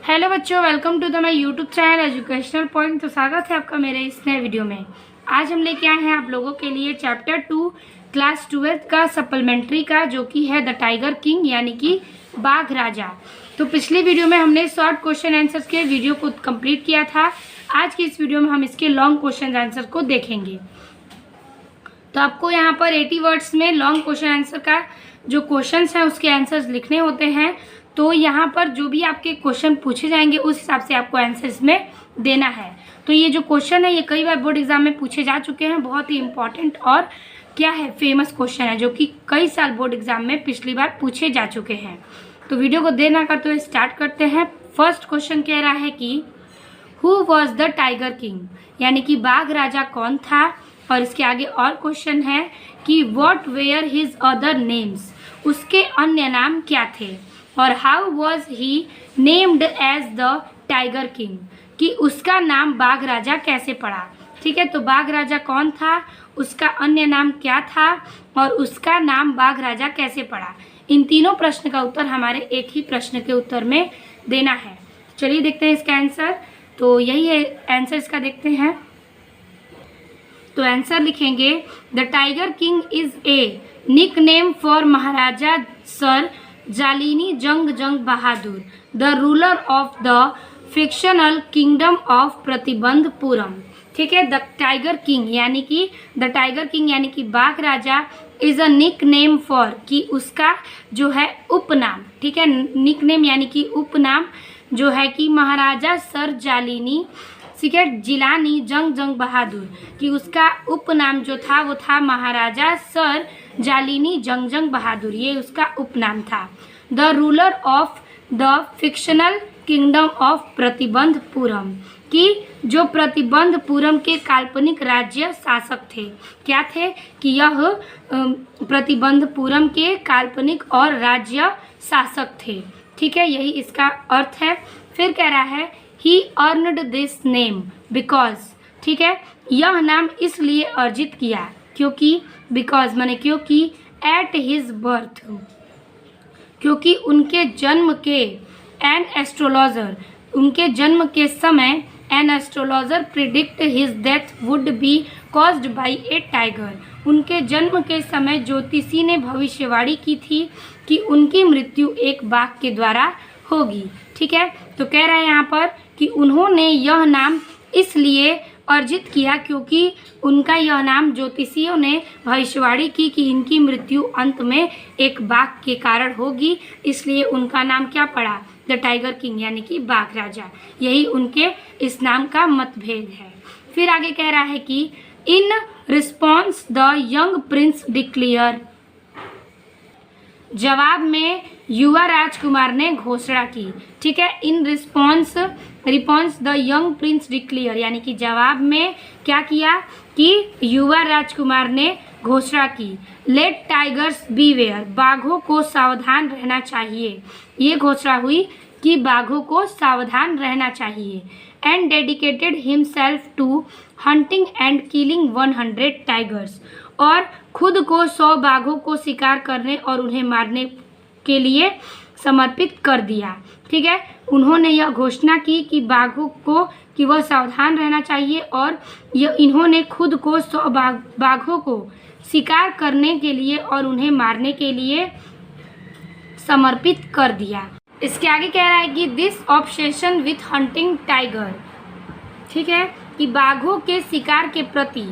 Hello बच्चों, welcome to the my YouTube channel Educational Point. तो स्वागत है आपका मेरे इस नए वीडियो में। आज हम लेके आए हैं आप लोगों के लिए चैप्टर 2 क्लास 12th का सप्लीमेंट्री का, जो कि है द टाइगर किंग यानी कि बाघ राजा। तो पिछली वीडियो में हमने शॉर्ट क्वेश्चन आंसर्स के वीडियो को कंप्लीट किया था। आज की इस वीडियो में हम इसके लॉन्ग क्वेश्चन आंसर को देखेंगे। तो आपको यहाँ पर 80 वर्ड्स में लॉन्ग क्वेश्चन आंसर का जो क्वेश्चन है उसके आंसर्स लिखने होते हैं। तो यहाँ पर जो भी आपके क्वेश्चन पूछे जाएंगे उस हिसाब से आपको आंसर इसमें देना है। तो ये जो क्वेश्चन है ये कई बार बोर्ड एग्जाम में पूछे जा चुके हैं। बहुत ही इंपॉर्टेंट और क्या है, फेमस क्वेश्चन है, जो कि कई साल बोर्ड एग्जाम में पिछली बार पूछे जा चुके हैं। तो वीडियो को देर ना करते हुए स्टार्ट करते हैं। फर्स्ट क्वेश्चन कह रहा है कि who was the tiger king, यानी कि बाघ राजा कौन था। और इसके आगे और क्वेश्चन है कि what were his other names, उसके अन्य नाम क्या थे। और how was he named as the tiger king, कि उसका नाम बाघ राजा कैसे पड़ा। ठीक है, तो बाघ राजा कौन था, उसका अन्य नाम क्या था और उसका नाम बाघ राजा कैसे पड़ा। इन तीनों प्रश्न का उत्तर हमारे एक ही प्रश्न के उत्तर में देना है। चलिए देखते हैं इसका आंसर। तो यही है आंसर इसका, देखते हैं। तो आंसर लिखेंगे the tiger king is a nick name for Maharaja sir Jalini Jung Bahadur, the ruler of the fictional kingdom of Pratibandhapuram. ठीक है, द टाइगर किंग यानी कि बाघ राजा is a nick name for, कि उसका जो है उपनाम। ठीक है, निक नेम यानी कि उपनाम जो है कि महाराजा सर जालिनी, ठीक है, जिलानी जंग बहादुर, कि उसका उपनाम जो था वो था महाराजा सर जालिनी जंग बहादुर, ये उसका उपनाम था। The ruler of the fictional kingdom of Pratibandapuram, कि जो प्रतिबंधपुरम के काल्पनिक राज्य शासक थे। क्या थे कि यह प्रतिबंधपुरम के काल्पनिक और राज्य शासक थे। ठीक है, यही इसका अर्थ है। फिर कह रहा है he earned this name because, ठीक है, यह नाम इसलिए अर्जित किया क्योंकि, बिकॉज माने क्योंकि, एट हिज बर्थ, क्योंकि उनके जन्म के, एन एस्ट्रोलॉजर, उनके जन्म के समय an astrologer predict his death would be caused by a tiger, उनके जन्म के समय ज्योतिषी ने भविष्यवाणी की थी कि उनकी मृत्यु एक बाघ के द्वारा होगी। ठीक है, तो कह रहा है यहाँ पर कि उन्होंने यह नाम इसलिए अर्जित किया क्योंकि उनका यह नाम ज्योतिषियों ने भविष्यवाणी की कि इनकी मृत्यु अंत में एक बाघ के कारण होगी, इसलिए उनका नाम क्या पड़ा, द टाइगर किंग यानी कि बाघ राजा। यही उनके इस नाम का मतभेद है। फिर आगे कह रहा है कि इन response the young prince declare, जवाब में युवा राजकुमार ने घोषणा की। ठीक है, in response the young prince declare, यानी कि जवाब में क्या किया कि युवा राजकुमार ने घोषणा की। लेट टाइगर्स बीवेयर, बाघों को सावधान रहना चाहिए। ये घोषणा हुई कि बाघों को सावधान रहना चाहिए। And dedicated himself to hunting and killing 100 tigers, और खुद को 100 बाघों को शिकार करने और उन्हें मारने के लिए समर्पित कर दिया। ठीक है, उन्होंने यह घोषणा की कि बाघों को, कि वह सावधान रहना चाहिए, और इन्होंने खुद को 100 बाघों को शिकार करने के लिए और उन्हें मारने के लिए समर्पित कर दिया। इसके आगे कह रहा है कि this obsession with hunting tiger, ठीक है, कि बाघों के शिकार के प्रति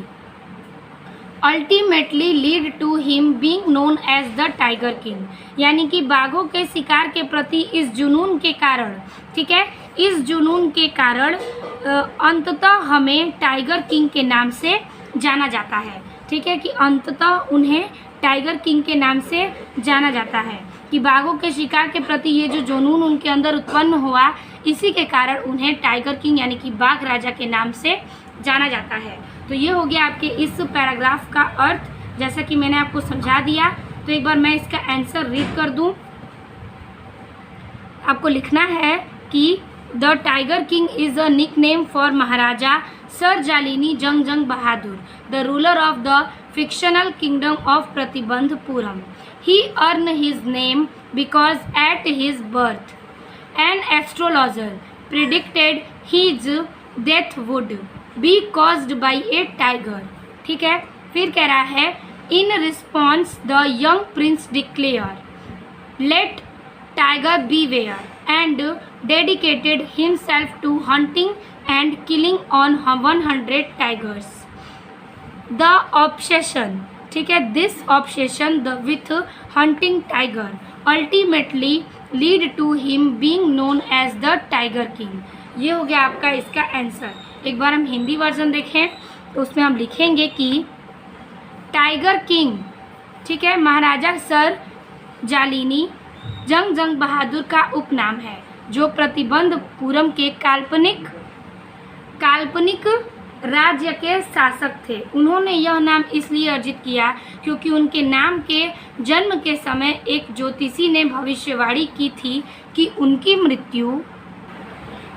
ultimately lead to him being known as the tiger king, यानी कि बाघों के शिकार के प्रति इस जुनून के कारण, ठीक है, इस जुनून के कारण अंततः हमें टाइगर किंग के नाम से जाना जाता है। ठीक है, कि अंततः उन्हें टाइगर किंग के नाम से जाना जाता है, कि बाघों के शिकार के प्रति ये जो जुनून उनके अंदर उत्पन्न हुआ, इसी के कारण उन्हें टाइगर किंग यानी कि बाघ राजा के नाम से जाना जाता है। तो ये हो गया आपके इस पैराग्राफ का अर्थ, जैसा कि मैंने आपको समझा दिया। तो एक बार मैं इसका आंसर रीड कर दूं। आपको लिखना है कि the tiger king is a nick name for Maharaja sir Jalini Jung Bahadur, the ruler of the fictional kingdom of Pratibandhapuram. He earn his name because at his birth an astrologer predicted his death would be caused by a tiger. ठीक है, फिर कह रहा है in response the young prince declare let tiger beware and dedicated himself to hunting and killing on 100 tigers. The obsession, ठीक है, this obsession the with hunting tiger ultimately lead to him being known as the tiger king. ये हो गया आपका इसका answer. एक बार हम Hindi version देखें तो उसमें हम लिखेंगे कि टाइगर किंग, ठीक है, महाराजा सर जालिनी जंग बहादुर का उपनाम है जो प्रतिबंधपुरम के काल्पनिक राज्य के शासक थे। उन्होंने यह नाम इसलिए अर्जित किया क्योंकि उनके नाम के जन्म के समय एक ज्योतिषी ने भविष्यवाणी की थी कि उनकी मृत्यु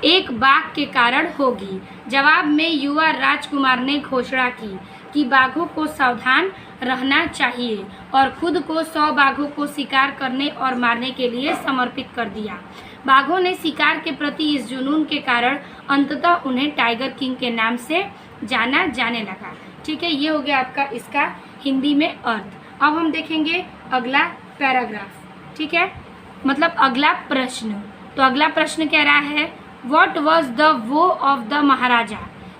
एक बाघ के कारण होगी। जवाब में युवा राजकुमार ने घोषणा की कि बाघों को सावधान रहना चाहिए और खुद को 100 बाघों को शिकार करने और मारने के लिए समर्पित कर दिया। बाघों ने शिकार के प्रति इस जुनून के कारण अंततः उन्हें टाइगर किंग के नाम से जाना जाने लगा। ठीक है, ये हो गया आपका इसका हिंदी में अर्थ। अब हम देखेंगे अगला पैराग्राफ। ठीक है, मतलब अगला प्रश्न। तो अगला प्रश्न कह रहा है व्हाट वाज द वो ऑफ द महाराजा,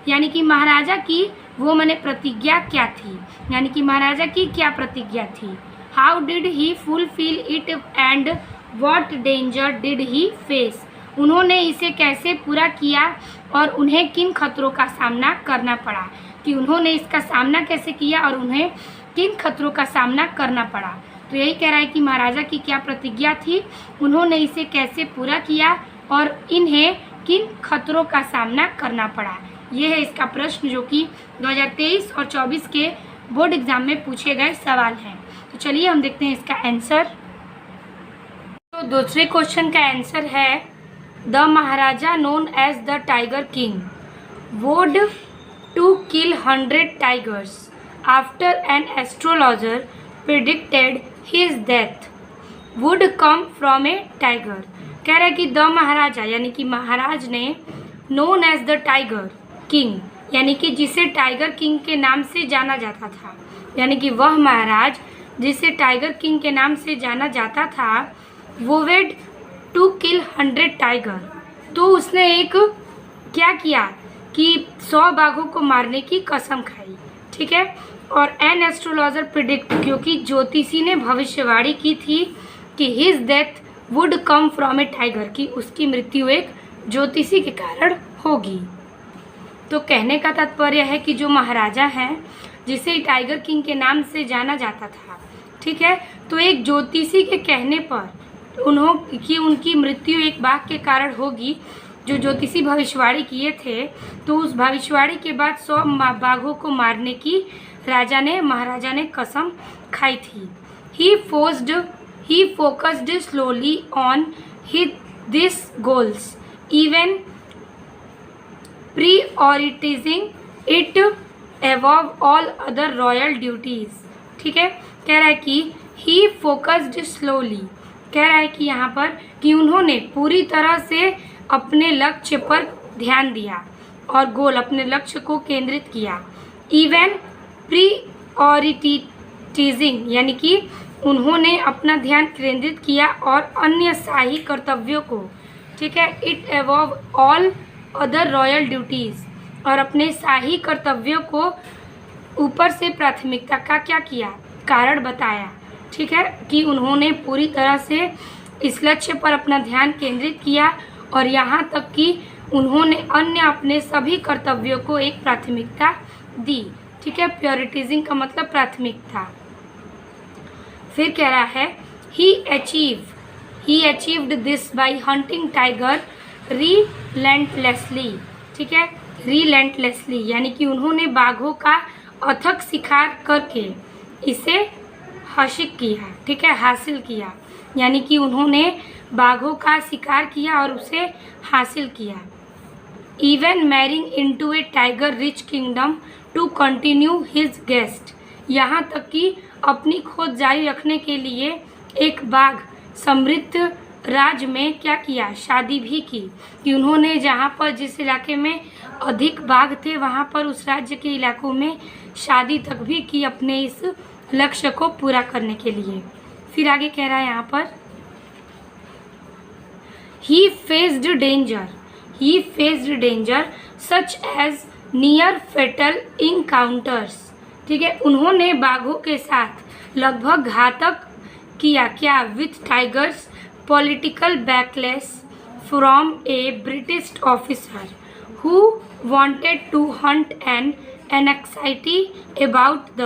यानी कि महाराजा की वो मैंने प्रतिज्ञा क्या थी, यानी कि महाराजा की क्या प्रतिज्ञा थी। How did he fulfil it and what danger did he face, उन्होंने इसे कैसे पूरा किया और उन्हें किन खतरों का सामना करना पड़ा, कि उन्होंने इसका सामना कैसे किया और उन्हें किन खतरों का सामना करना पड़ा। तो यही कह रहा है कि महाराजा की क्या प्रतिज्ञा थी, उन्होंने इसे कैसे पूरा किया और इन्हें किन खतरों का सामना करना पड़ा। ये है इसका प्रश्न जो कि 2023 और 24 के बोर्ड एग्जाम में पूछे गए सवाल हैं। तो चलिए हम देखते हैं इसका आंसर। तो दूसरे क्वेश्चन का आंसर है the maharaja known as the tiger king vowed to kill 100 tigers after an astrologer predicted his death would come from a tiger. कह रहा है कि द महाराजा यानी कि महाराज ने known as the tiger king, यानी कि जिसे टाइगर किंग के नाम से जाना जाता था, यानी कि वह महाराज जिसे टाइगर किंग के नाम से जाना जाता था, वुड टू किल 100 टाइगर, तो उसने एक क्या किया कि 100 बाघों को मारने की कसम खाई। ठीक है, और एन एस्ट्रोलॉजर प्रिडिक्ट, क्योंकि ज्योतिषी ने भविष्यवाणी की थी कि his death would come from a tiger, की उसकी मृत्यु एक ज्योतिषी के कारण होगी। तो कहने का तात्पर्य है कि जो महाराजा हैं जिसे टाइगर किंग के नाम से जाना जाता था, ठीक है, तो एक ज्योतिषी के कहने पर उनकी मृत्यु एक बाघ के कारण होगी, जो ज्योतिषी भविष्यवाणी किए थे, तो उस भविष्यवाणी के बाद 100 बाघों को मारने की महाराजा ने कसम खाई थी। He focused slowly on these goals, even prioritizing it above all other royal duties। ठीक है, कह रहा है कि he focused slowly, कह रहा है कि यहाँ पर कि उन्होंने पूरी तरह से अपने लक्ष्य पर ध्यान दिया और गोल अपने लक्ष्य को केंद्रित किया। इवन प्रियोरिटीजिंग, यानी कि उन्होंने अपना ध्यान केंद्रित किया और अन्य शाही कर्तव्यों को, ठीक है, it above all other royal duties, और अपने शाही कर्तव्यों को ऊपर से प्राथमिकता का क्या किया, कारण बताया। ठीक है, कि उन्होंने पूरी तरह से इस लक्ष्य पर अपना ध्यान केंद्रित किया और यहाँ तक कि उन्होंने अन्य अपने सभी कर्तव्यों को एक प्राथमिकता दी। ठीक है, प्योरिटिजिंग का मतलब प्राथमिकता। फिर कह रहा है he achieved this by hunting tiger relentlessly. ठीक है, रिलेंटलेसली यानी कि उन्होंने बाघों का अथक शिकार करके इसे हासिल किया। ठीक है, हासिल किया, यानी कि उन्होंने बाघों का शिकार किया और उसे हासिल किया। Even marrying into a tiger rich kingdom to continue his quest, यहाँ तक कि अपनी खोज जारी रखने के लिए एक बाघ समृद्ध राज्य में क्या किया, शादी भी की, कि उन्होंने जहाँ पर जिस इलाके में अधिक बाघ थे वहाँ पर उस राज्य के इलाकों में शादी तक भी की अपने इस लक्ष्य को पूरा करने के लिए। फिर आगे कह रहा है यहाँ पर he faced danger such as near fatal encounters। ठीक है, उन्होंने बाघों के साथ लगभग घातक किया क्या, with tigers political backlash from a British officer who wanted to hunt an anxiety about the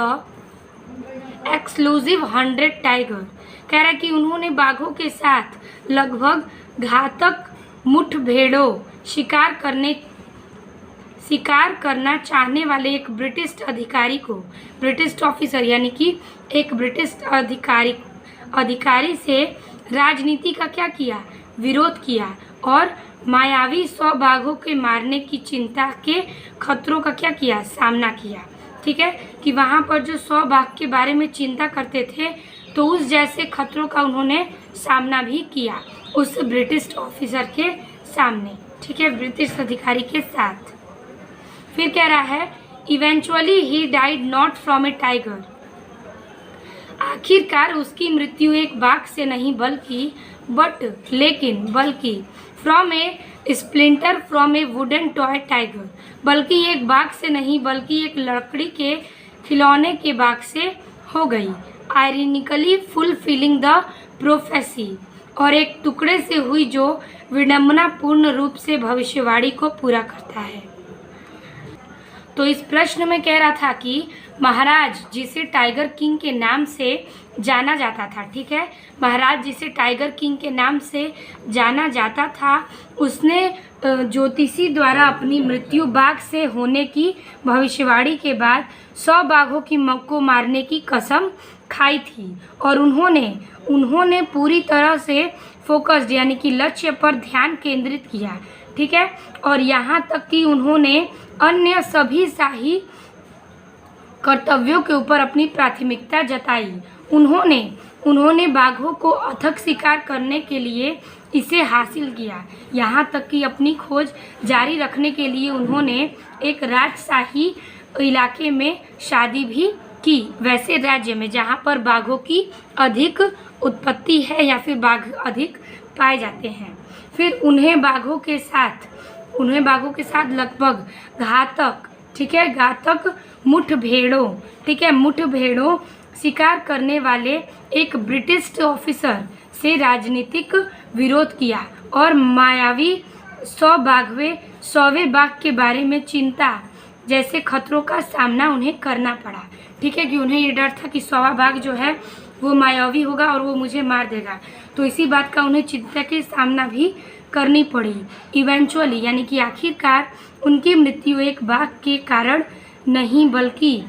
exclusive 100 tiger. कह रहा है कि उन्होंने बाघों के साथ लगभग घातक मुठभेड़ों शिकार करना चाहने वाले एक ब्रिटिश अधिकारी को, ब्रिटिश ऑफिसर यानी कि एक ब्रिटिश अधिकारी से राजनीति का क्या किया, विरोध किया, और मायावी 100 बाघों के मारने की चिंता के खतरों का क्या किया, सामना किया। ठीक है, कि वहाँ पर जो 100 बाघ के बारे में चिंता करते थे तो उस जैसे खतरों का उन्होंने सामना भी किया उस ब्रिटिश ऑफिसर के सामने। ठीक है, ब्रिटिश अधिकारी के साथ। फिर कह रहा है eventually he died not from a tiger. आखिरकार उसकी मृत्यु एक बाघ से नहीं बल्कि from A splinter from A wooden toy tiger, बल्कि एक बाघ से नहीं बल्कि एक लकड़ी के खिलौने के बाघ से हो गई। आयरनिकली फुलफिलिंग द प्रोफेसी, और एक टुकड़े से हुई जो विडंबनापूर्ण रूप से भविष्यवाणी को पूरा करता है। तो इस प्रश्न में कह रहा था कि महाराज जिसे टाइगर किंग के नाम से जाना जाता था, ठीक है, महाराज जिसे टाइगर किंग के नाम से जाना जाता था, उसने ज्योतिषी द्वारा अपनी मृत्यु बाघ से होने की भविष्यवाणी के बाद 100 बाघों को मारने की कसम खाई थी, और उन्होंने पूरी तरह से फोकस्ड यानी कि लक्ष्य पर ध्यान केंद्रित किया। ठीक है, और यहाँ तक कि उन्होंने अन्य सभी शाही कर्तव्यों के ऊपर अपनी प्राथमिकता जताई। उन्होंने बाघों को अथक शिकार करने के लिए इसे हासिल किया। यहाँ तक कि अपनी खोज जारी रखने के लिए उन्होंने एक राजशाही इलाके में शादी भी की, वैसे राज्य में जहाँ पर बाघों की अधिक उत्पत्ति है या फिर बाघ अधिक पाए जाते हैं। फिर उन्हें बाघों के साथ लगभग घातक मुठभेड़ों शिकार करने वाले एक ब्रिटिश ऑफिसर से राजनीतिक विरोध किया, और मायावी 100वें बाघ के बारे में चिंता जैसे खतरों का सामना उन्हें करना पड़ा। ठीक है, कि उन्हें ये डर था कि 100वां बाघ जो है वो मायावी होगा और वो मुझे मार देगा, तो इसी बात का उन्हें चिंता के सामना भी करनी पड़ी। इवेंचुअली यानी कि आखिरकार उनकी मृत्यु एक बाघ के कारण नहीं बल्कि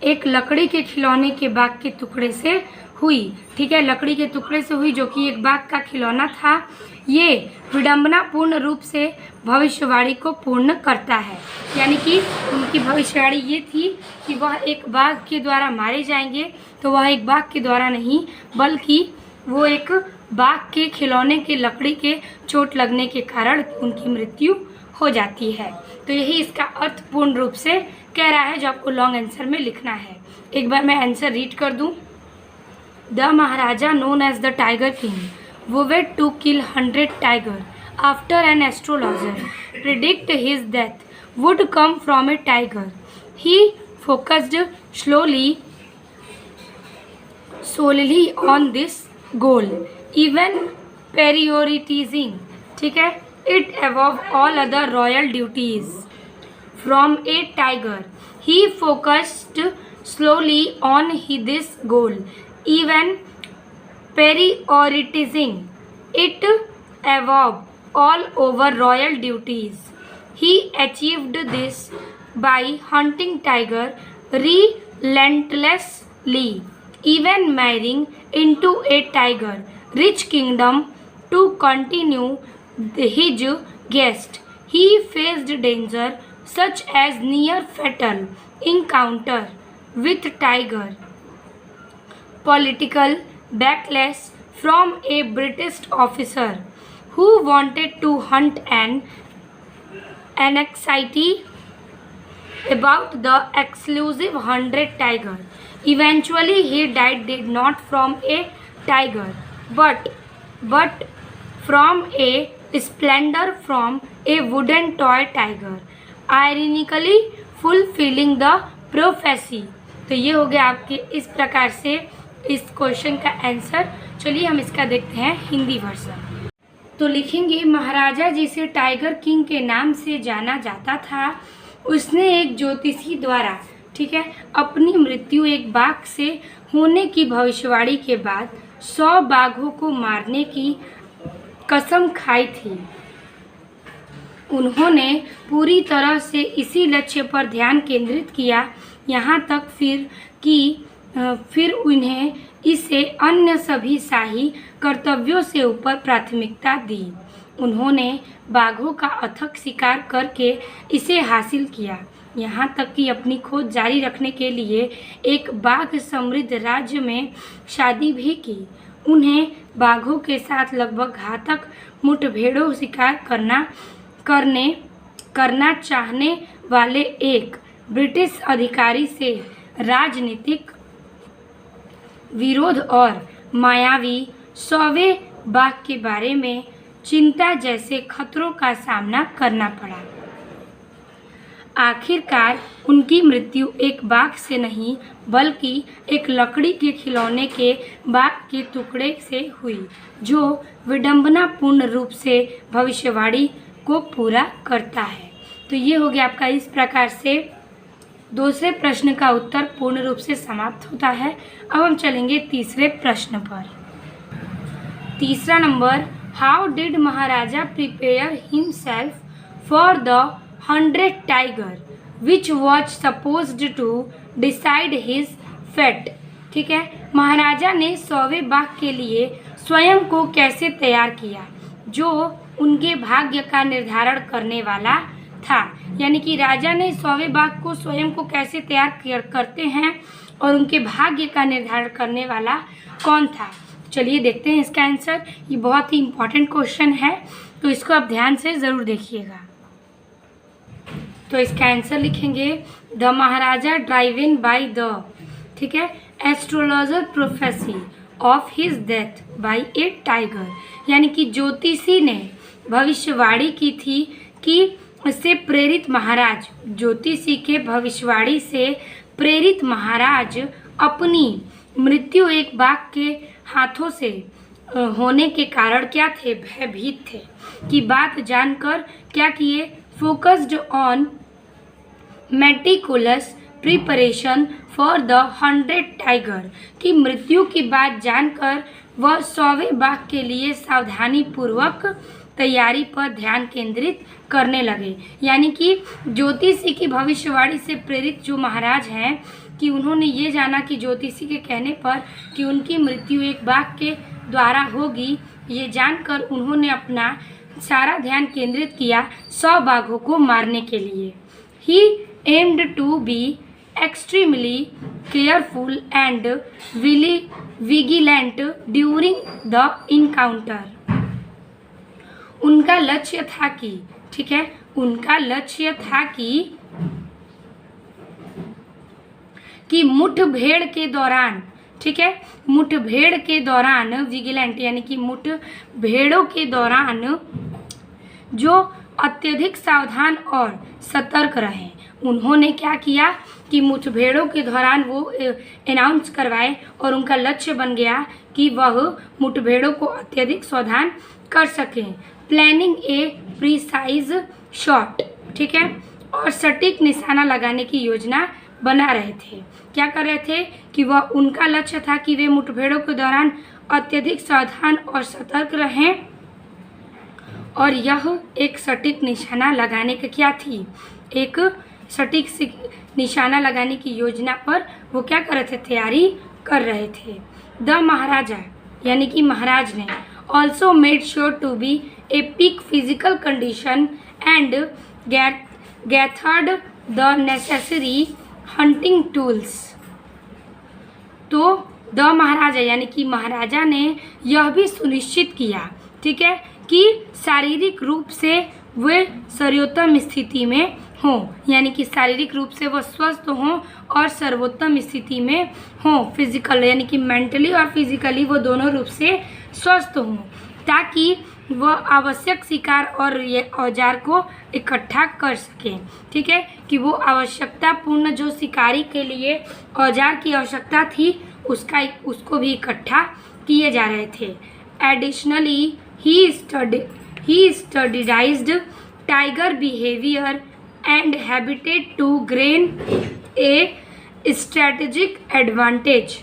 एक लकड़ी के खिलौने के बाघ के टुकड़े से हुई। ठीक है, लकड़ी के टुकड़े से हुई जो कि एक बाघ का खिलौना था। ये विडंबनापूर्ण रूप से भविष्यवाणी को पूर्ण करता है, यानी कि उनकी भविष्यवाणी ये थी कि वह एक बाघ के द्वारा मारे जाएंगे, तो वह एक बाघ के द्वारा नहीं बल्कि वो एक बाघ के खिलौने के लकड़ी के चोट लगने के कारण उनकी मृत्यु हो जाती है। तो यही इसका अर्थ पूर्ण रूप से कह रहा है जो आपको लॉन्ग आंसर में लिखना है। एक बार मैं आंसर रीड कर दूं। The maharaja known as the tiger king vowed to kill 100 tiger after an astrologer predict his death would come from a tiger. He focused solely on this goal, even prioritizing, ठीक है, it above all other royal duties. From a tiger, he focused solely on this goal, even prioritizing it above all over royal duties. He achieved this by hunting tiger relentlessly, even marrying into a tiger rich kingdom to continue his quest. He faced danger such as near fatal encounter with tiger, political backlash from a British officer who wanted to hunt an anxiety about the exclusive 100 tiger. Eventually he died not from a tiger but from a splendor from a wooden toy tiger, ironically fulfilling the prophecy. तो ये हो गया आपके इस प्रकार से इस question का आंसर। चलिए हम इसका देखते हैं हिंदी वर्जन। तो लिखेंगे महाराजा जिसे टाइगर किंग के नाम से जाना जाता था, उसने एक ज्योतिषी द्वारा, ठीक है, अपनी मृत्यु एक बाघ से होने की भविष्यवाणी के बाद 100 बाघों को मारने की कसम खाई थी। उन्होंने पूरी तरह से इसी लक्ष्य पर ध्यान केंद्रित किया, यहाँ तक फिर उन्हें इसे अन्य सभी शाही कर्तव्यों से ऊपर प्राथमिकता दी। उन्होंने बाघों का अथक शिकार करके इसे हासिल किया, यहाँ तक कि अपनी खोज जारी रखने के लिए एक बाघ समृद्ध राज्य में शादी भी की। उन्हें बाघों के साथ लगभग घातक मुठभेड़ों शिकार करना चाहने वाले एक ब्रिटिश अधिकारी से राजनीतिक विरोध और मायावी 100वें बाघ के बारे में चिंता जैसे खतरों का सामना करना पड़ा। आखिरकार उनकी मृत्यु एक बाघ से नहीं बल्कि एक लकड़ी के खिलौने के बाघ के टुकड़े से हुई, जो विडंबनापूर्ण रूप से भविष्यवाणी को पूरा करता है। तो ये हो गया आपका इस प्रकार से दूसरे प्रश्न का उत्तर पूर्ण रूप से समाप्त होता है। अब हम चलेंगे तीसरे प्रश्न पर। तीसरा नंबर, how did maharaja prepare himself for the 100 tiger which was supposed to decide his fate. ठीक है, महाराजा ने 100वें बाघ के लिए स्वयं को कैसे तैयार किया जो उनके भाग्य का निर्धारण करने वाला था। यानी कि राजा ने 100वें बाघ को स्वयं को कैसे तैयार करते हैं और उनके भाग्य का निर्धारण करने वाला कौन था। चलिए देखते हैं इसका आंसर। ये बहुत ही इम्पोर्टेंट क्वेश्चन है, तो इसको आप ध्यान से ज़रूर देखिएगा। तो इसका आंसर लिखेंगे the Maharaja driven by the, ठीक है, astrologer prophecy of his death by a tiger. यानी कि ज्योतिषी ने भविष्यवाणी की थी कि इससे प्रेरित महाराज, ज्योतिषी के भविष्यवाणी से प्रेरित महाराज अपनी मृत्यु एक बाघ के हाथों से होने के कारण क्या थे, भयभीत थे। कि बात जानकर क्या किए, focused on meticulous preparation for the 100 tiger. की मृत्यु की बात जानकर वह 100वें बाघ के लिए सावधानी पूर्वक तैयारी पर ध्यान केंद्रित करने लगे। यानी कि ज्योतिषी की भविष्यवाणी से प्रेरित जो महाराज हैं कि उन्होंने ये जाना कि ज्योतिषी के कहने पर कि उनकी मृत्यु एक बाघ के द्वारा होगी, ये जानकर उन्होंने अपना सारा ध्यान केंद्रित किया 100 बाघों को मारने के लिए। He aimed to be extremely careful and vigilant during the encounter. उनका लक्ष्य था कि, ठीक है, उनका लक्ष्य था कि मुठभेड़ के दौरान, ठीक है, मुठभेड़ के दौरान विजिलेंट यानी कि मुठभेड़ों के दौरान जो अत्यधिक सावधान और सतर्क रहे। उन्होंने क्या किया कि मुठभेड़ों के दौरान वो अनाउंस करवाए और उनका लक्ष्य बन गया कि वह मुठभेड़ों को अत्यधिक सावधान कर सकें। प्लानिंग ए प्रिसाइज शॉट, ठीक है, और सटीक निशाना लगाने की योजना बना रहे थे। क्या कर रहे थे कि वह, उनका लक्ष्य था कि वे मुठभेड़ों के दौरान अत्यधिक सावधान और सतर्क रहें और यह एक सटीक निशाना लगाने का क्या थी, एक सटीक निशाना लगाने की योजना पर वो क्या कर रहे थे, तैयारी कर रहे थे। द महाराजा यानी कि महाराज ने also made sure to be a peak physical condition and gathered the necessary hunting tools. तो द महाराजा यानी कि महाराजा ने यह भी सुनिश्चित किया, ठीक है, कि शारीरिक रूप से वे सर्वोत्तम स्थिति में हों, यानी कि शारीरिक रूप से वह स्वस्थ हों और सर्वोत्तम स्थिति में हों, फिजिकल यानी कि मेंटली और फिजिकली वो दोनों रूप से स्वस्थ हों, ताकि वह आवश्यक शिकार और ये औजार को इकट्ठा कर सकें, ठीक है, कि वो आवश्यकता पूर्ण जो शिकारी के लिए औजार की आवश्यकता थी उसको भी इकट्ठा किए जा रहे थे। Additionally he studied tiger behaviour and habitat to gain a strategic advantage.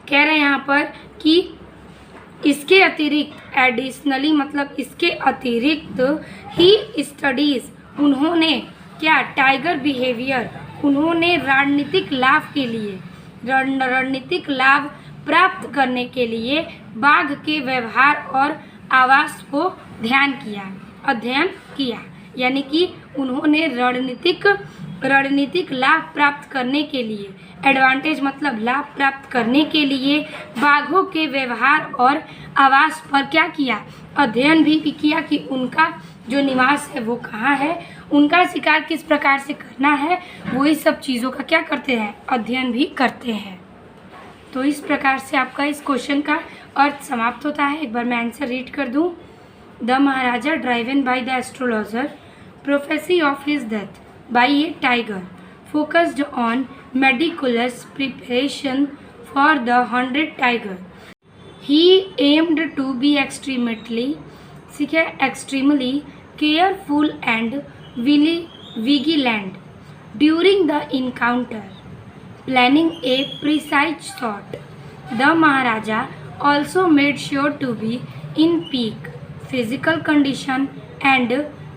कह रहे हैं यहाँ पर कि इसके अतिरिक्त, एडिशनली मतलब इसके अतिरिक्त, ही स्टडीज उन्होंने क्या, टाइगर बिहेवियर, उन्होंने रणनीतिक लाभ के लिए, रणनीतिक लाभ प्राप्त करने के लिए बाघ के व्यवहार और आवास को अध्ययन किया, यानी कि उन्होंने रणनीतिक लाभ प्राप्त करने के लिए, एडवांटेज मतलब लाभ प्राप्त करने के लिए बाघों के व्यवहार और आवास पर क्या किया, अध्ययन भी किया कि उनका जो निवास है वो कहाँ है, उनका शिकार किस प्रकार से करना है, वही सब चीज़ों का क्या करते हैं, अध्ययन भी करते हैं। तो इस प्रकार से आपका इस क्वेश्चन का अर्थ समाप्त होता है। एक बार मैं आंसर रीड कर दूं। The Maharaja driven by the astrologer, prophecy of his death by a tiger, focused on meticulous preparation for the 100 tiger. He aimed to be extremely careful and vigilant during the encounter, planning a precise shot. The Maharaja also made sure to be in peak physical condition and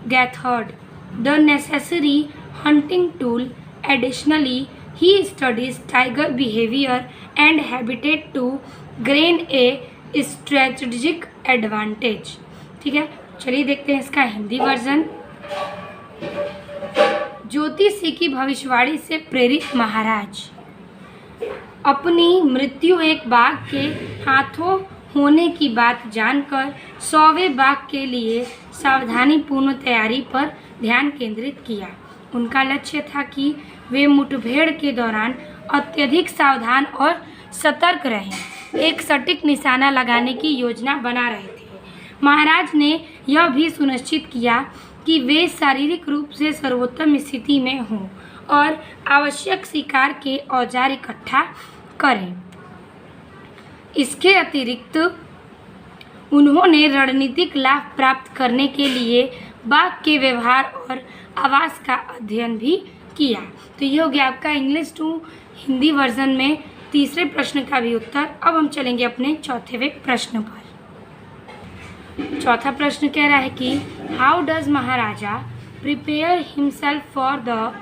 gathered the necessary hunting tool. Additionally, he studies tiger behavior and habitat to gain a strategic advantage. ठीक है, चलिए देखते हैं इसका Hindi version. ज्योतिषी की भविष्यवाणी से प्रेरित महाराज अपनी मृत्यु एक बाघ के हाथों होने की बात जानकर 100वें बाघ के लिए सावधानीपूर्ण तैयारी पर ध्यान केंद्रित किया। उनका लक्ष्य था कि वे मुठभेड़ के दौरान अत्यधिक सावधान और सतर्क रहें, एक सटीक निशाना लगाने की योजना बना रहे थे। महाराज ने यह भी सुनिश्चित किया कि वे शारीरिक रूप से सर्वोत्तम स्थिति में हों और आवश्यक शिकार के औजार इकट्ठा करें। इसके अतिरिक्त उन्होंने रणनीतिक लाभ प्राप्त करने के लिए बाघ के व्यवहार और आवास का अध्ययन भी किया। तो ये हो गया आपका इंग्लिश टू हिंदी वर्जन में तीसरे प्रश्न का भी उत्तर। अब हम चलेंगे अपने चौथेवें प्रश्न पर। चौथा प्रश्न कह रहा है कि how does Maharaja prepare himself for the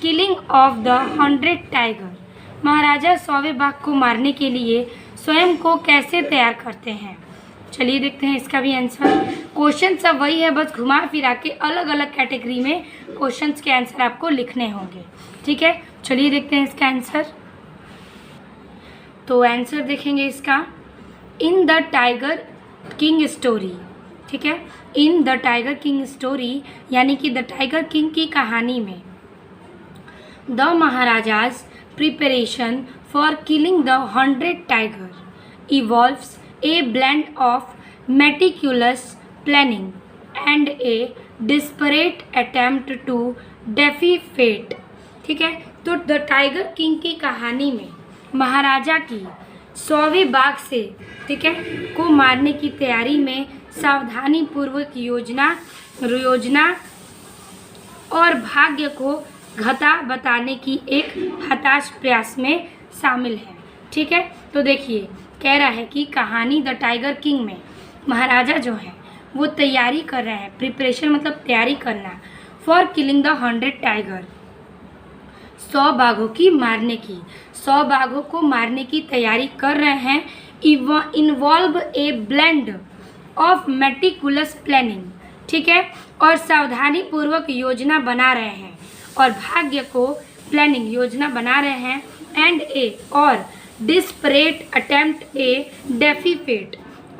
killing of the 100 tiger. Maharaja 100वें बाघ को मारने के लिए स्वयं को कैसे तैयार करते हैं। चलिए देखते हैं इसका भी आंसर। क्वेश्चन सब वही है, बस घुमा फिरा के अलग अलग कैटेगरी में क्वेश्चंस के आंसर आपको लिखने होंगे, ठीक है। चलिए देखते हैं इसका आंसर। तो आंसर देखेंगे इसका, in the tiger king story, ठीक है, in the tiger king story यानी कि द टाइगर किंग की कहानी में the Maharaja's preparation for killing the 100 tiger involves a blend of meticulous planning and a desperate attempt to defy fate, ठीक है। तो द टाइगर किंग की कहानी में महाराजा की 100वें बाघ से, ठीक है, को मारने की तैयारी में सावधानी पूर्वक योजना और भाग्य को घटा बताने की एक हताश प्रयास में शामिल है, ठीक है। तो देखिए कह रहा है कि कहानी द टाइगर किंग में महाराजा जो है वो तैयारी कर रहे हैं, प्रिपरेशन मतलब तैयारी करना, फॉर किलिंग द 100 टाइगर, 100 बाघों की मारने की, 100 बाघों को मारने की तैयारी कर रहे हैं। Involve A blend of meticulous planning, ठीक है, और सावधानी पूर्वक योजना बना रहे हैं और भाग्य को प्लानिंग योजना बना रहे हैं, एंड ए और डिस्परेट अटेम्प्ट ए डेफी,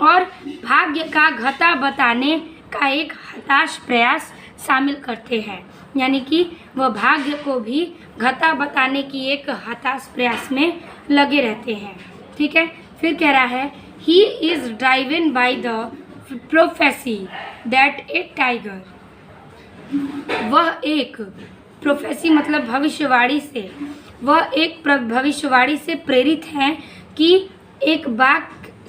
और भाग्य का घाटा बताने का एक हताश प्रयास शामिल करते हैं। यानी कि वह भाग्य को भी घाटा बताने की एक हताश प्रयास में लगे रहते हैं। ठीक है, फिर कह रहा है he is driven by the prophecy that a tiger, वह एक प्रोफेसी मतलब भविष्यवाणी से, वह एक भविष्यवाणी से प्रेरित है कि एक बाघ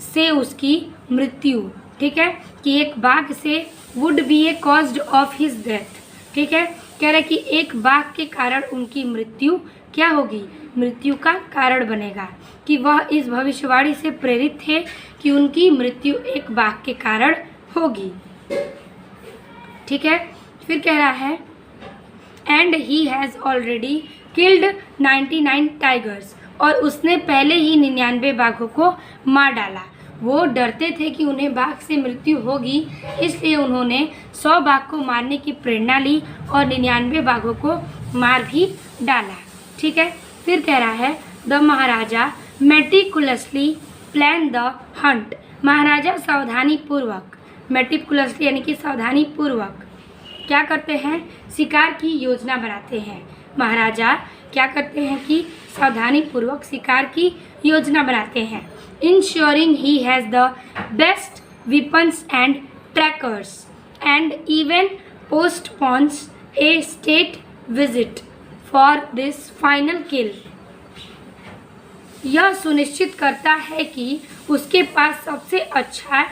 से उसकी मृत्यु, ठीक है, कि एक बाघ से would be A caused of his death. ठीक है, कह रहा है कि एक बाघ के कारण उनकी मृत्यु क्या होगी, मृत्यु का कारण बनेगा, कि वह इस भविष्यवाणी से प्रेरित थे कि उनकी मृत्यु एक बाघ के कारण होगी। ठीक है, फिर कह रहा है and he has already killed 99 tigers, और उसने पहले ही 99 बाघों को मार डाला। वो डरते थे कि उन्हें बाघ से मृत्यु होगी, इसलिए उन्होंने 100 बाघ को मारने की प्रेरणा ली और 99 बाघों को मार भी डाला। ठीक है, फिर कह रहा है the Maharaja meticulously plan the hunt, Maharaja सावधानी पूर्वक, मेटिकुलसली यानी कि सावधानी पूर्वक क्या करते हैं, शिकार की योजना बनाते हैं। महाराजा क्या करते हैं कि सावधानी पूर्वक शिकार की योजना बनाते हैं। Ensuring he has the best weapons and trackers and even postpones a state visit for this final kill, यह सुनिश्चित करता है कि उसके पास सबसे अच्छा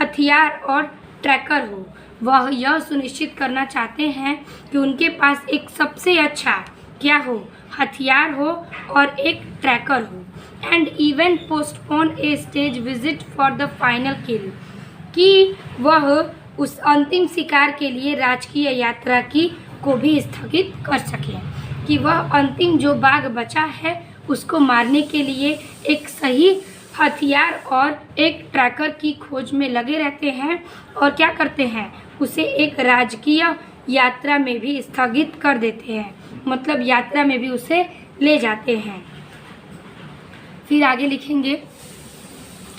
हथियार और ट्रैकर हो। वह यह सुनिश्चित करना चाहते हैं कि उनके पास एक सबसे अच्छा क्या हो, हथियार हो और एक ट्रैकर हो। And even postpone a state visit for the final kill, कि वह उस अंतिम शिकार के लिए राजकीय यात्रा की को भी स्थगित कर सकें, कि वह अंतिम जो बाघ बचा है उसको मारने के लिए एक सही हथियार और एक ट्रैकर की खोज में लगे रहते हैं, और क्या करते हैं, उसे एक राजकीय यात्रा में भी स्थगित कर देते हैं, मतलब यात्रा में भी उसे ले जाते हैं। फिर आगे लिखेंगे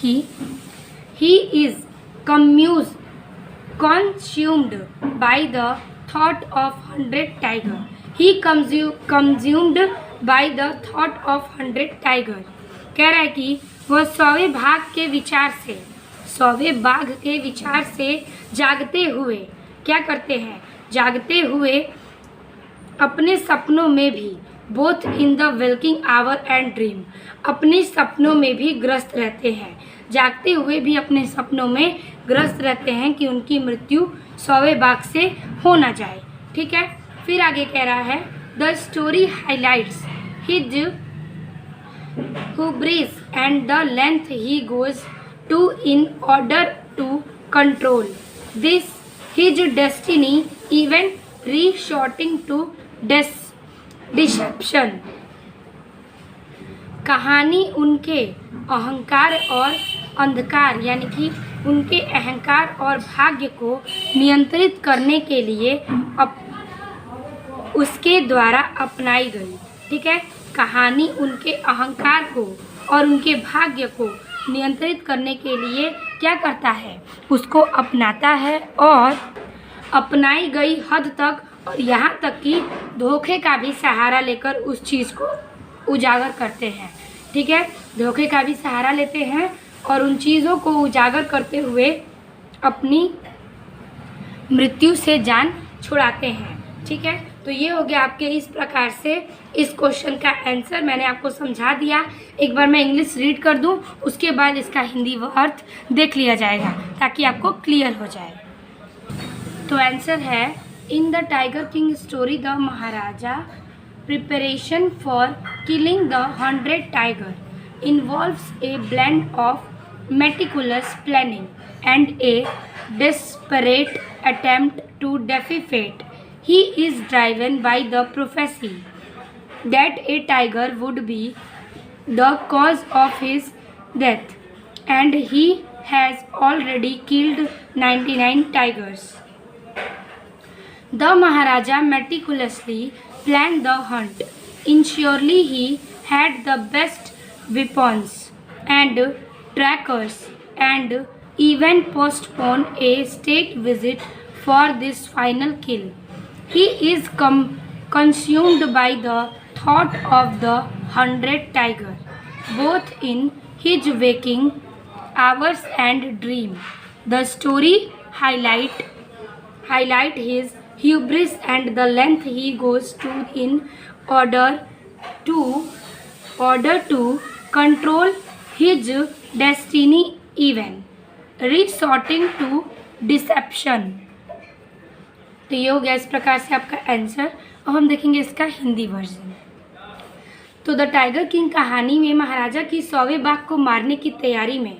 कि he is consumed by the thought of 100 tiger, he consumed by the thought of 100 tiger, कह रहा है कि वह 100वें बाघ के विचार से, 100वें बाघ के विचार से जागते हुए क्या करते हैं, जागते हुए अपने सपनों में भी, both in the waking our and dream, अपने सपनों में भी ग्रस्त रहते हैं, जागते हुए भी अपने सपनों में ग्रस्त रहते हैं कि उनकी मृत्यु 100वें बाघ से हो ना जाए। ठीक है, फिर आगे कह रहा है the story highlights his hubris and the length he goes to in order to control this his destiny, even resorting to deception। कहानी उनके अहंकार और अंधकार यानी कि उनके अहंकार और भाग्य को नियंत्रित करने के लिए उसके द्वारा अपनाई गई। ठीक है, कहानी उनके अहंकार को और उनके भाग्य को नियंत्रित करने के लिए क्या करता है, उसको अपनाता है और अपनाई गई हद तक, और यहाँ तक कि धोखे का भी सहारा लेकर उस चीज़ को उजागर करते हैं। ठीक है, धोखे का भी सहारा लेते हैं और उन चीज़ों को उजागर करते हुए अपनी मृत्यु से जान छुड़ाते हैं। ठीक है, तो ये हो गया आपके इस प्रकार से इस क्वेश्चन का आंसर। मैंने आपको समझा दिया, एक बार मैं इंग्लिश रीड कर दूं, उसके बाद इसका हिंदी अर्थ देख लिया जाएगा ताकि आपको क्लियर हो जाए। तो आंसर है in the tiger king story the Maharaja preparation for killing the 100 tiger involves A blend of meticulous planning and A desperate attempt to defy fate. He is driven by the prophecy that a tiger would be the cause of his death, and he has already killed 99 tigers. The Maharaja meticulously planned the hunt. Ensurely he had the best weapons and trackers and even postpone a state visit for this final kill. He is consumed by the thought of the 100 tiger, both in his waking hours and dream. The story highlight his hubris and the length he goes to in order to control his destiny, even resorting to deception. तो ये हो गया इस प्रकार से आपका answer. अब हम देखेंगे इसका हिंदी वर्जन। तो द टाइगर किंग कहानी में महाराजा की 100वें बाघ को मारने की तैयारी में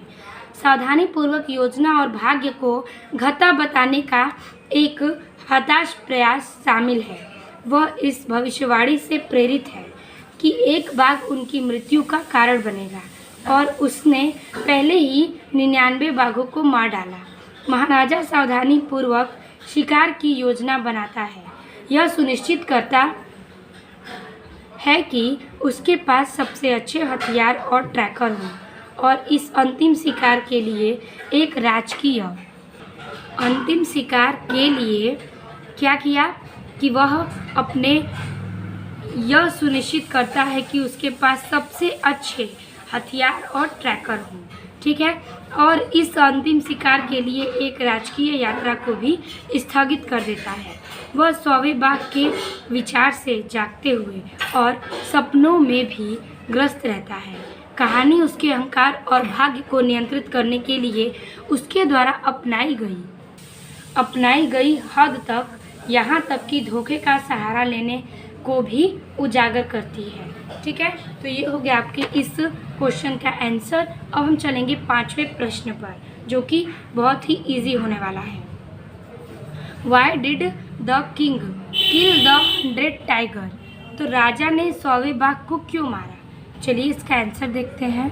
सावधानी पूर्वक योजना और भाग्य को घाटा बताने का एक हताश प्रयास शामिल है। वह इस भविष्यवाणी से प्रेरित है कि एक बाघ उनकी मृत्यु का कारण बनेगा और उसने पहले ही 99 बाघों को मार डाला। महाराजा सावधानी पूर्वक शिकार की योजना बनाता है। यह सुनिश्चित करता है कि उसके पास सबसे अच्छे हथियार और ट्रैकर हों और इस अंतिम शिकार के लिए क्या किया कि वह अपने यह सुनिश्चित करता है कि उसके पास सबसे अच्छे हथियार और ट्रैकर हों। ठीक है, और इस अंतिम शिकार के लिए एक राजकीय यात्रा को भी स्थगित कर देता है। वह 100वें बाघ के विचार से जागते हुए और सपनों में भी ग्रस्त रहता है। कहानी उसके अहंकार और भाग्य को नियंत्रित करने के लिए उसके द्वारा अपनाई गई हद तक, यहाँ तक कि धोखे का सहारा लेने को भी उजागर करती है। ठीक है, तो ये हो गया आपके इस क्वेश्चन का आंसर। अब हम चलेंगे 5वें प्रश्न पर, जो कि बहुत ही इजी होने वाला है। Why did the king kill the 100 tiger? तो राजा ने 100वें बाघ को क्यों मारा? चलिए इसका आंसर देखते हैं।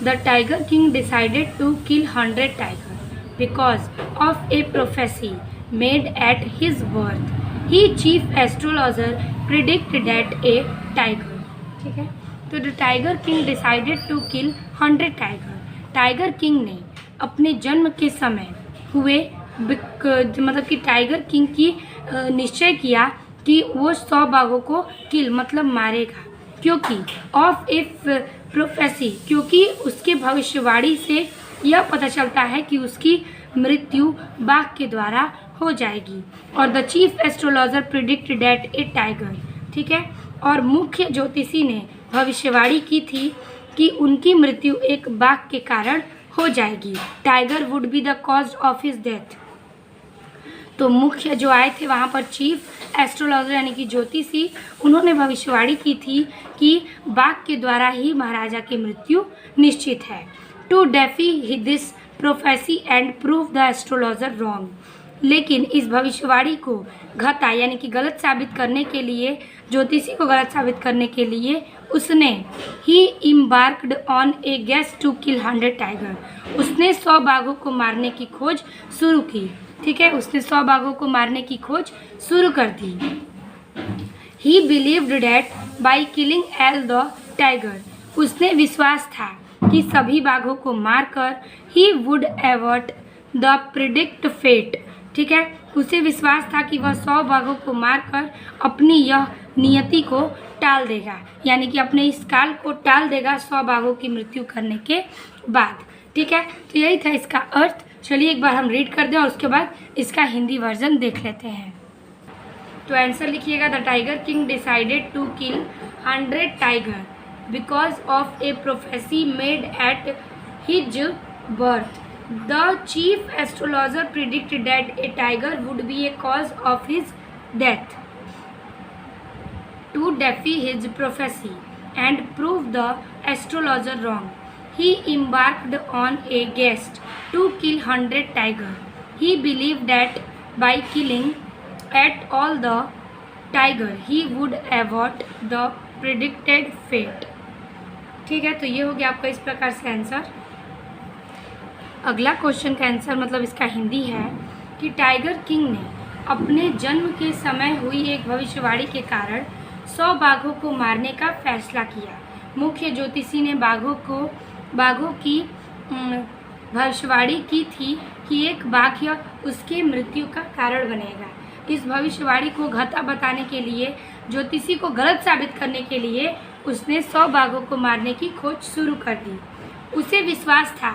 The tiger king decided to kill 100 tiger because of a prophecy made at his birth. He chief astrologer predict that a tiger. ठीक है, तो the tiger king decided to kill 100 tiger. Tiger king ने अपने जन्म के समय हुए मतलब कि टाइगर किंग की निश्चय किया कि वो 100 बाघों को किल मतलब मारेगा, क्योंकि ऑफ ए प्रोफेसी, क्योंकि उसके भविष्यवाणी से यह पता चलता है कि उसकी मृत्यु बाघ के द्वारा हो जाएगी। और the chief astrologer predict that a tiger. ठीक है, और मुख्य ज्योतिषी ने भविष्यवाणी की थी कि उनकी मृत्यु एक बाघ के कारण हो जाएगी। Tiger would be the cause of his death. तो मुख्य जो आए थे वहाँ पर चीफ एस्ट्रोलॉजर यानी कि ज्योतिषी, उन्होंने भविष्यवाणी की थी कि बाघ के द्वारा ही महाराजा की मृत्यु निश्चित है। To defy this prophecy and prove the astrologer wrong. लेकिन इस भविष्यवाणी को घटा यानी कि गलत साबित करने के लिए, ज्योतिषी को गलत साबित करने के लिए उसने he embarked on a quest to kill 100 tiger. उसने 100 बाघों को मारने की खोज शुरू की। ठीक है, उसने 100 बाघों को मारने की खोज शुरू कर दी। He believed that by killing all the tiger. उसने विश्वास था कि सभी बाघों को मारकर he would avert the predict fate. ठीक है, उसे विश्वास था कि वह 100 बाघों को मारकर अपनी यह नियति को टाल देगा, यानी कि अपने इस काल को टाल देगा 100 बाघों की मृत्यु करने के बाद। ठीक है, तो यही था इसका अर्थ। चलिए एक बार हम रीड कर दें और उसके बाद इसका हिंदी वर्जन देख लेते हैं। तो आंसर लिखिएगा, the tiger king decided to kill 100 tiger because of a prophecy made at his birth. The chief astrologer predicted that a tiger would be a cause of his death. To defy his prophecy and prove the astrologer wrong, he embarked on a quest to kill 100 tiger. He believed that by killing at all the tiger, he would avert the predicted fate. ठीक है, तो ये हो गया आपका इस प्रकार से आंसर। अगला क्वेश्चन का आंसर मतलब इसका हिंदी है कि टाइगर किंग ने अपने जन्म के समय हुई एक भविष्यवाणी के कारण 100 बाघों को मारने का फैसला किया। मुख्य ज्योतिषी ने बाघों की भविष्यवाणी की थी कि एक बाघ उसकी मृत्यु का कारण बनेगा। इस भविष्यवाणी को घटा बताने के लिए, ज्योतिषी को गलत साबित करने के लिए उसने 100 बाघों को मारने की खोज शुरू कर दी। उसे विश्वास था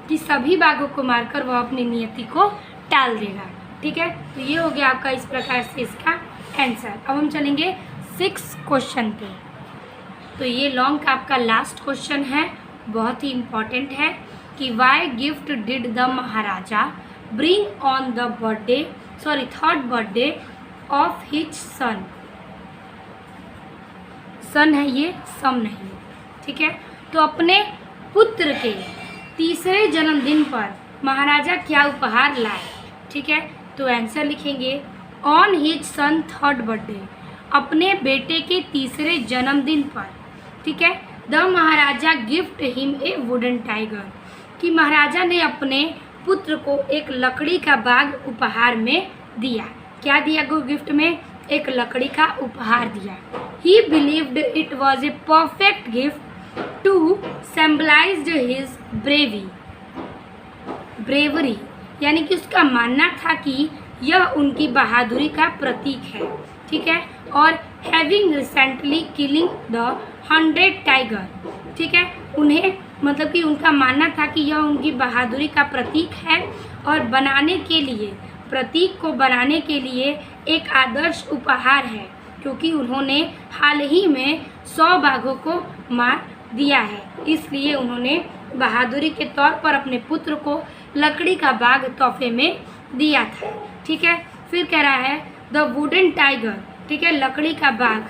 कि सभी बाघों को मारकर वह अपनी नियति को टाल देगा। ठीक है, तो ये हो गया आपका इस प्रकार से इसका आंसर। अब हम चलेंगे 6 क्वेश्चन पे। तो ये लॉन्ग का आपका लास्ट क्वेश्चन है, बहुत ही इम्पॉर्टेंट है कि why gift did the Maharaja bring on the third birthday of his son. Son है ये, सम नहीं। ठीक है, तो अपने पुत्र के तीसरे जन्मदिन पर महाराजा क्या उपहार लाए। ठीक है, तो आंसर लिखेंगे on his son third birthday, अपने बेटे के तीसरे जन्मदिन पर। ठीक है, the Maharaja gift him a wooden tiger, कि महाराजा ने अपने पुत्र को एक लकड़ी का बाघ उपहार में दिया। क्या दिया गो गिफ्ट में? एक लकड़ी का उपहार दिया। He believed it was a perfect gift to symbolize his bravery, यानी कि उसका मानना था कि यह उनकी बहादुरी का प्रतीक है। ठीक है, और having recently killing the 100 tiger. ठीक है, उन्हें मतलब कि उनका मानना था कि यह उनकी बहादुरी का प्रतीक है और प्रतीक को बनाने के लिए एक आदर्श उपहार है, क्योंकि उन्होंने हाल ही में 100 बाघों को मार दिया है। इसलिए उन्होंने बहादुरी के तौर पर अपने पुत्र को लकड़ी का बाघ तोहफे में दिया था। ठीक है, फिर कह रहा है द वुडन टाइगर। ठीक है, लकड़ी का बाघ,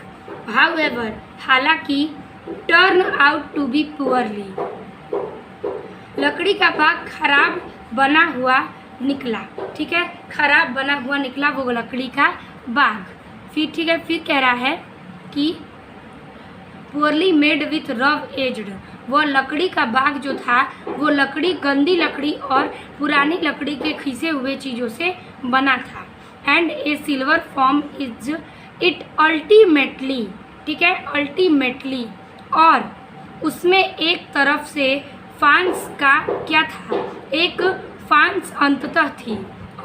हाउएवर, हालांकि, turn out to be poorly, लकड़ी का बाघ खराब बना हुआ निकला। ठीक है, खराब बना हुआ निकला वो लकड़ी का बाघ। फिर ठीक है, फिर कह रहा है कि poorly made with rough aged, वह लकड़ी का बाघ जो था वो लकड़ी, गंदी लकड़ी और पुरानी लकड़ी के खींचे हुए चीज़ों से बना था। And A silver form is it ultimately. ठीक है, अल्टीमेटली, और उसमें एक तरफ से फांस का क्या था, एक फांस अंततः थी,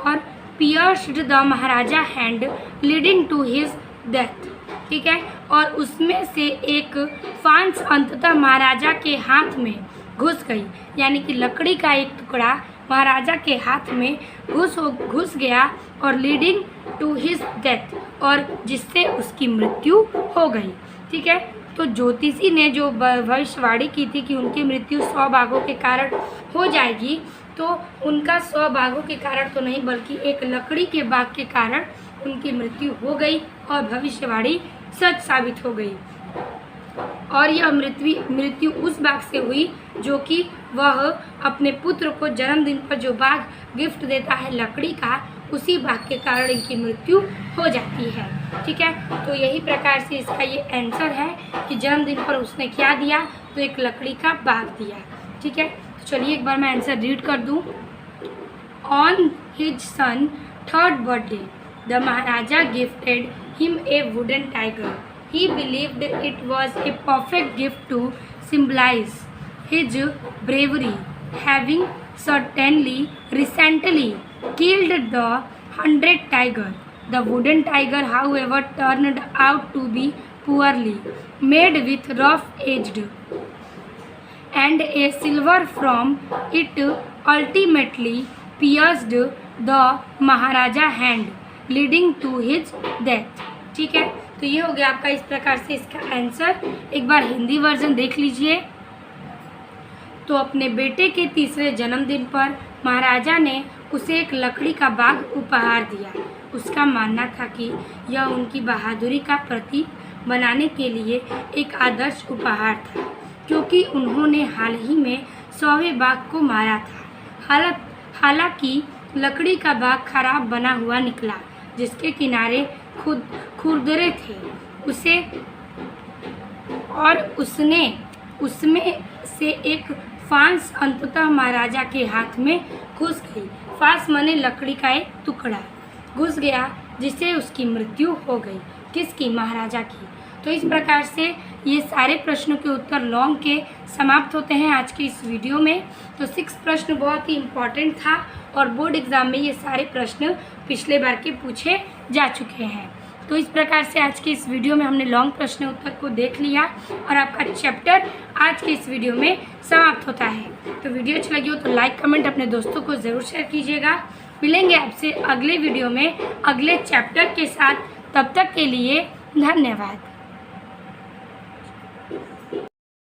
और pierced the maharaja hand leading to his death. ठीक है, और उसमें से एक फांस अंततः महाराजा के हाथ में घुस गई, यानी कि लकड़ी का एक टुकड़ा महाराजा के हाथ में घुस गया और लीडिंग टू हिज डेथ, और जिससे उसकी मृत्यु हो गई। ठीक है, तो ज्योतिषी ने जो भविष्यवाणी की थी कि उनकी मृत्यु 100 बाघों के कारण हो जाएगी, तो उनका 100 बाघों के कारण तो नहीं बल्कि एक लकड़ी के बाघ के कारण उनकी मृत्यु हो गई और भविष्यवाणी सच साबित हो गई। और यह मृत्यु उस बाघ से हुई जो कि वह अपने पुत्र को जन्मदिन पर जो बाघ गिफ्ट देता है लकड़ी का, उसी बाघ के कारण इनकी मृत्यु हो जाती है। ठीक है, तो यही प्रकार से इसका ये आंसर है कि जन्मदिन पर उसने क्या दिया, तो एक लकड़ी का बाघ दिया। ठीक है, तो चलिए एक बार मैं आंसर रीड कर दूँ। On his son third birthday the Maharaja gifted him a wooden tiger. He believed it was a perfect gift to symbolize his bravery, having certainly recently killed the 100 tiger. The wooden tiger, however, turned out to be poorly made with rough edged, and a silver from it ultimately pierced the Maharaja hand, leading to his death. ठीक है, तो ये हो गया आपका इस प्रकार से इसका आंसर। एक बार हिंदी वर्जन देख लीजिए। तो अपने बेटे के तीसरे जन्मदिन पर महाराजा ने उसे एक लकड़ी का बाघ उपहार दिया। उसका मानना था कि यह उनकी बहादुरी का प्रतीक बनाने के लिए एक आदर्श उपहार था, क्योंकि उन्होंने हाल ही में 100वें बाघ को मारा था। हालांकि लकड़ी का बाघ खराब बना हुआ निकला, जिसके किनारे खुरदरे थे उसमें से एक फांस अंततः महाराजा के हाथ में घुस गई। फांस माने लकड़ी का एक टुकड़ा घुस गया, जिससे उसकी मृत्यु हो गई। किसकी? महाराजा की। तो इस प्रकार से ये सारे प्रश्नों के उत्तर लॉन्ग के समाप्त होते हैं आज के इस वीडियो में। तो 6 प्रश्न बहुत ही इम्पॉर्टेंट था और बोर्ड एग्ज़ाम में ये सारे प्रश्न पिछले बार के पूछे जा चुके हैं। तो इस प्रकार से आज के इस वीडियो में हमने लॉन्ग प्रश्न उत्तर को देख लिया और आपका चैप्टर आज के इस वीडियो में समाप्त होता है। तो वीडियो अच्छी लगी हो तो लाइक कमेंट अपने दोस्तों को ज़रूर शेयर कीजिएगा। मिलेंगे आपसे अगले वीडियो में अगले चैप्टर के साथ। तब तक के लिए धन्यवाद।